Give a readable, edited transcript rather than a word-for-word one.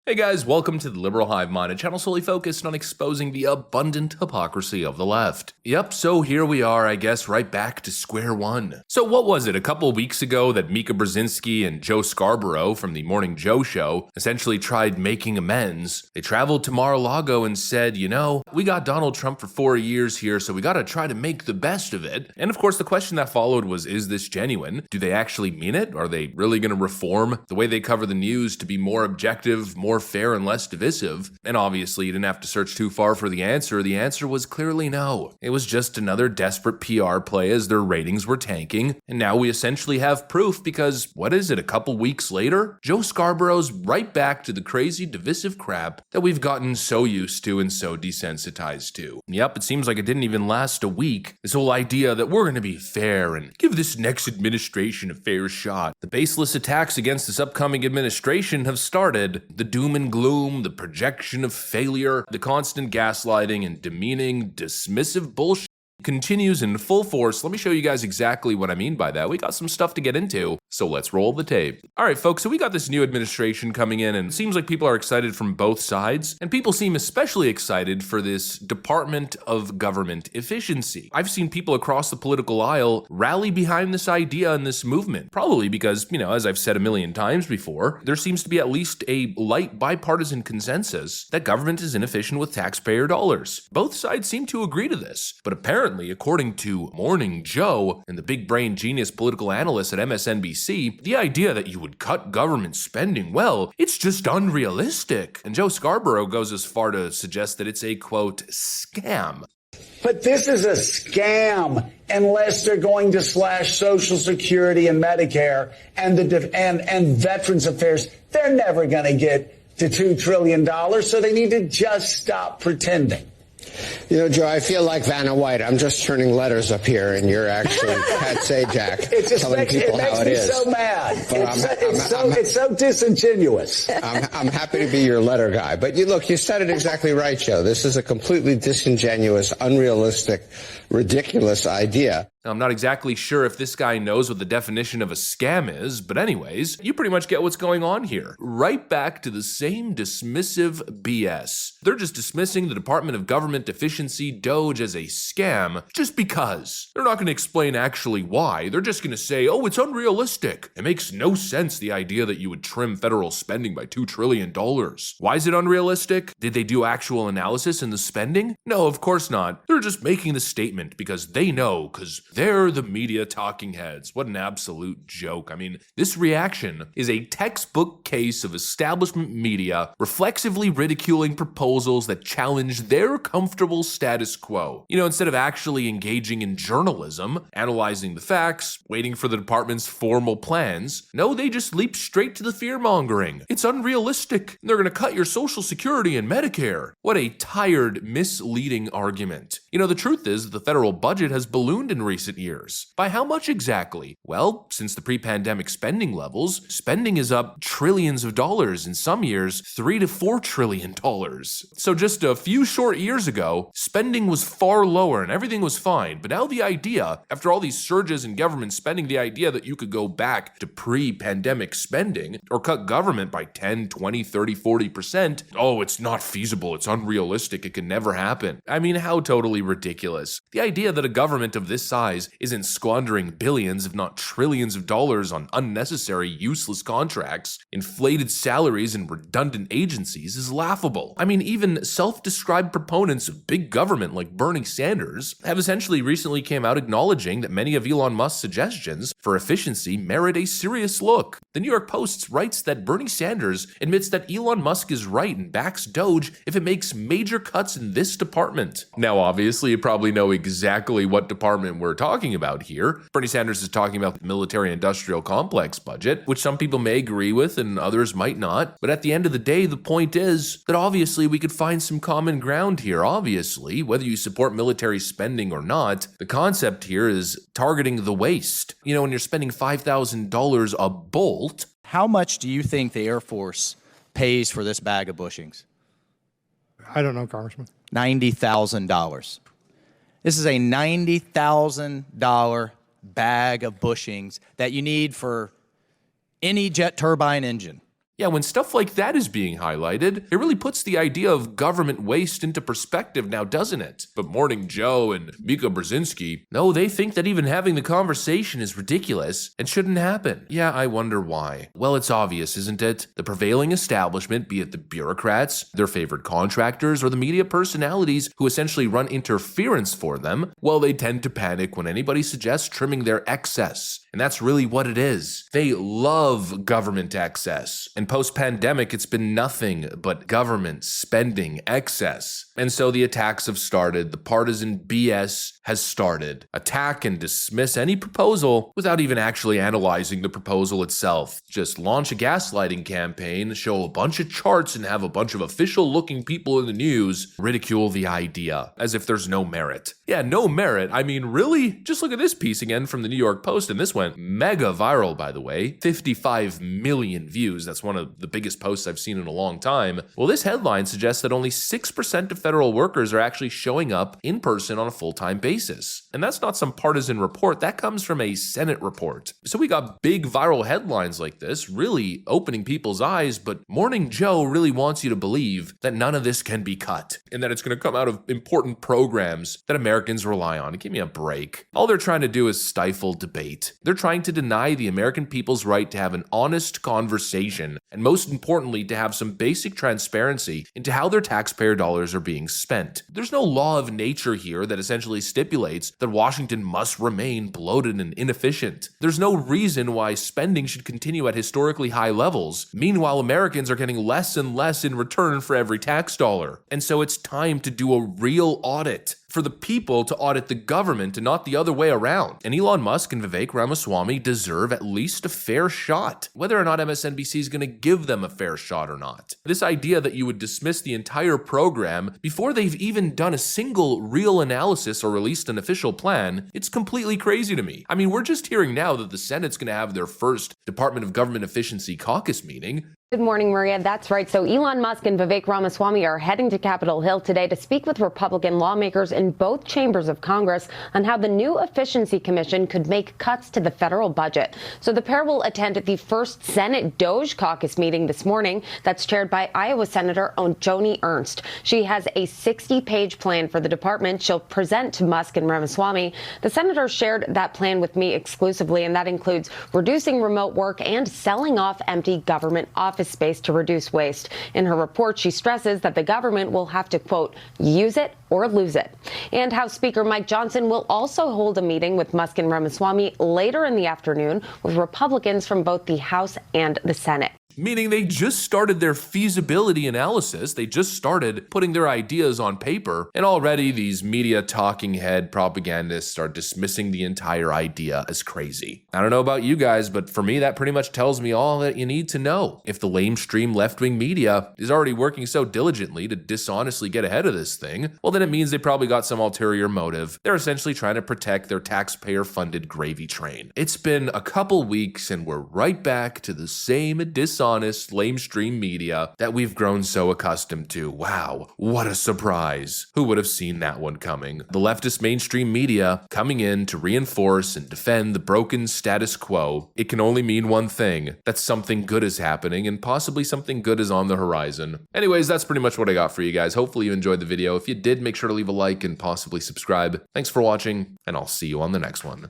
Hey guys, welcome to the Liberal Hive Mind, a channel solely focused on exposing the abundant hypocrisy of the left. Yep, so here we are, I guess, right back to square one. So what was it, a couple weeks ago that Mika Brzezinski and Joe Scarborough from the Morning Joe show essentially tried making amends? They traveled to Mar-a-Lago and said, you know, we got Donald Trump for 4 years here, so we gotta try to make the best of it. And of course, the question that followed was, is this genuine? Do they actually mean it? Are they really gonna reform the way they cover the news to be more objective, more fair and less divisive? And obviously you didn't have to search too far for the answer. The answer was clearly no. It was just another desperate PR play as their ratings were tanking. And now we essentially have proof because, what is it, a couple weeks later? Joe Scarborough's right back to the crazy divisive crap that we've gotten so used to and so desensitized to. Yep, it seems like it didn't even last a week. This whole idea that we're gonna be fair and give this next administration a fair shot. The baseless attacks against this upcoming administration have started. The doom and gloom, the projection of failure, the constant gaslighting and demeaning, dismissive bullshit continues in full force. Let me show you guys exactly what I mean by that. We got some stuff to get into, so let's roll the tape. All right, folks, so we got this new administration coming in, and it seems like people are excited from both sides, and people seem especially excited for this Department of Government Efficiency. I've seen people across the political aisle rally behind this idea and this movement, probably because, you know, as I've said a million times before, there seems to be at least a light bipartisan consensus that government is inefficient with taxpayer dollars. Both sides seem to agree to this, but apparently, according to Morning Joe and the big brain genius political analyst at MSNBC, the idea that you would cut government spending, well, it's just unrealistic. And Joe Scarborough goes as far to suggest that it's a, quote, scam. But this is a scam unless they're going to slash Social Security and Medicare and and Veterans Affairs. They're never going to get to $2 trillion, so they need to just stop pretending. You know, Joe, I feel like Vanna White. I'm just turning letters up here, and you're actually Pat Sajak telling people how it is. It makes me so mad. It's so disingenuous. I'm happy to be your letter guy. But you said it exactly right, Joe. This is a completely disingenuous, unrealistic, ridiculous idea. Now, I'm not exactly sure if this guy knows what the definition of a scam is, but anyways, you pretty much get what's going on here. Right back to the same dismissive BS. They're just dismissing the Department of Government Efficiency, DOGE, as a scam just because. They're not going to explain actually why. They're just going to say, oh, it's unrealistic. It makes no sense, the idea that you would trim federal spending by $2 trillion. Why is it unrealistic? Did they do actual analysis in the spending? No, of course not. They're just making the statement because they know, because they're the media talking heads. What an absolute joke. I mean, this reaction is a textbook case of establishment media reflexively ridiculing proposals that challenge their comfortable status quo. You know, instead of actually engaging in journalism, analyzing the facts, waiting for the department's formal plans, no, they just leap straight to the fear-mongering. It's unrealistic. They're gonna cut your Social Security and Medicare. What a tired, misleading argument. You know, the truth is that the federal budget has ballooned in recent years. By how much exactly? Well, since the pre-pandemic spending levels, spending is up trillions of dollars, in some years $3 to $4 trillion. So just a few short years ago, spending was far lower and everything was fine. But now the idea, after all these surges in government spending, the idea that you could go back to pre-pandemic spending or cut government by 10, 20, 30, 40%, oh, it's not feasible, it's unrealistic, it can never happen. I mean, how totally ridiculous. The idea that a government of this size isn't squandering billions, if not trillions of dollars on unnecessary, useless contracts, inflated salaries, and redundant agencies is laughable. I mean, even self-described proponents of big government like Bernie Sanders have essentially recently came out acknowledging that many of Elon Musk's suggestions for efficiency merit a serious look. The New York Post writes that Bernie Sanders admits that Elon Musk is right and backs DOGE if it makes major cuts in this department. Now, obviously, you probably know exactly what department we're talking about here. Bernie Sanders is talking about the military-industrial complex budget, which some people may agree with and others might not. But at the end of the day, the point is that obviously we could find some common ground here. Obviously, whether you support military spending or not, the concept here is targeting the waste. You know, when you're spending $5,000 a bolt. How much do you think the Air Force pays for this bag of bushings? I don't know, Congressman. $90,000. This is a $90,000 bag of bushings that you need for any jet turbine engine. Yeah, when stuff like that is being highlighted, it really puts the idea of government waste into perspective now, doesn't it? But Morning Joe and Mika Brzezinski, no, they think that even having the conversation is ridiculous and shouldn't happen. Yeah, I wonder why. Well, it's obvious, isn't it? The prevailing establishment, be it the bureaucrats, their favored contractors, or the media personalities who essentially run interference for them, well, they tend to panic when anybody suggests trimming their excess. And that's really what it is. They love government excess. And post-pandemic, it's been nothing but government spending excess. And so the attacks have started. The partisan BS has started. Attack and dismiss any proposal without even actually analyzing the proposal itself. Just launch a gaslighting campaign, show a bunch of charts, and have a bunch of official-looking people in the news ridicule the idea, as if there's no merit. Yeah, no merit. I mean, really? Just look at this piece again from the New York Post, and this went mega viral, by the way. 55 million views. That's one of the biggest posts I've seen in a long time. Well, this headline suggests that only 6% of federal workers are actually showing up in person on a full-time basis. And that's not some partisan report. That comes from a Senate report. So we got big viral headlines like this, really opening people's eyes, but Morning Joe really wants you to believe that none of this can be cut and that it's going to come out of important programs that Americans rely on. Give me a break. All they're trying to do is stifle debate. They're trying to deny the American people's right to have an honest conversation, and most importantly, to have some basic transparency into how their taxpayer dollars are being spent. There's no law of nature here that essentially stipulates that Washington must remain bloated and inefficient. There's no reason why spending should continue at historically high levels. Meanwhile, Americans are getting less and less in return for every tax dollar. And so it's time to do a real audit. For the people to audit the government and not the other way around. And Elon Musk and Vivek Ramaswamy deserve at least a fair shot, whether or not MSNBC is going to give them a fair shot or not. This idea that you would dismiss the entire program before they've even done a single real analysis or released an official plan, it's completely crazy to me. I mean, we're just hearing now that the Senate's going to have their first Department of Government Efficiency caucus meeting. Good morning, Maria. That's right. So Elon Musk and Vivek Ramaswamy are heading to Capitol Hill today to speak with Republican lawmakers in both chambers of Congress on how the new Efficiency Commission could make cuts to the federal budget. So the pair will attend the first Senate DOGE caucus meeting this morning that's chaired by Iowa Senator Joni Ernst. She has a 60-page plan for the department she'll present to Musk and Ramaswamy. The senator shared that plan with me exclusively, and that includes reducing remote work and selling off empty government office space to reduce waste. In her report, she stresses that the government will have to, quote, use it or lose it. And House Speaker Mike Johnson will also hold a meeting with Musk and Ramaswamy later in the afternoon with Republicans from both the House and the Senate. Meaning they just started their feasibility analysis, they just started putting their ideas on paper, and already these media talking head propagandists are dismissing the entire idea as crazy. I don't know about you guys, but for me that pretty much tells me all that you need to know. If the lamestream left-wing media is already working so diligently to dishonestly get ahead of this thing, well then it means they probably got some ulterior motive. They're essentially trying to protect their taxpayer-funded gravy train. It's been a couple weeks and we're right back to the same dishonest lamestream media that we've grown so accustomed to. Wow, what a surprise. Who would have seen that one coming? The leftist mainstream media coming in to reinforce and defend the broken status quo. It can only mean one thing, that something good is happening and possibly something good is on the horizon. Anyways, that's pretty much what I got for you guys. Hopefully you enjoyed the video. If you did, make sure to leave a like and possibly subscribe. Thanks for watching, and I'll see you on the next one.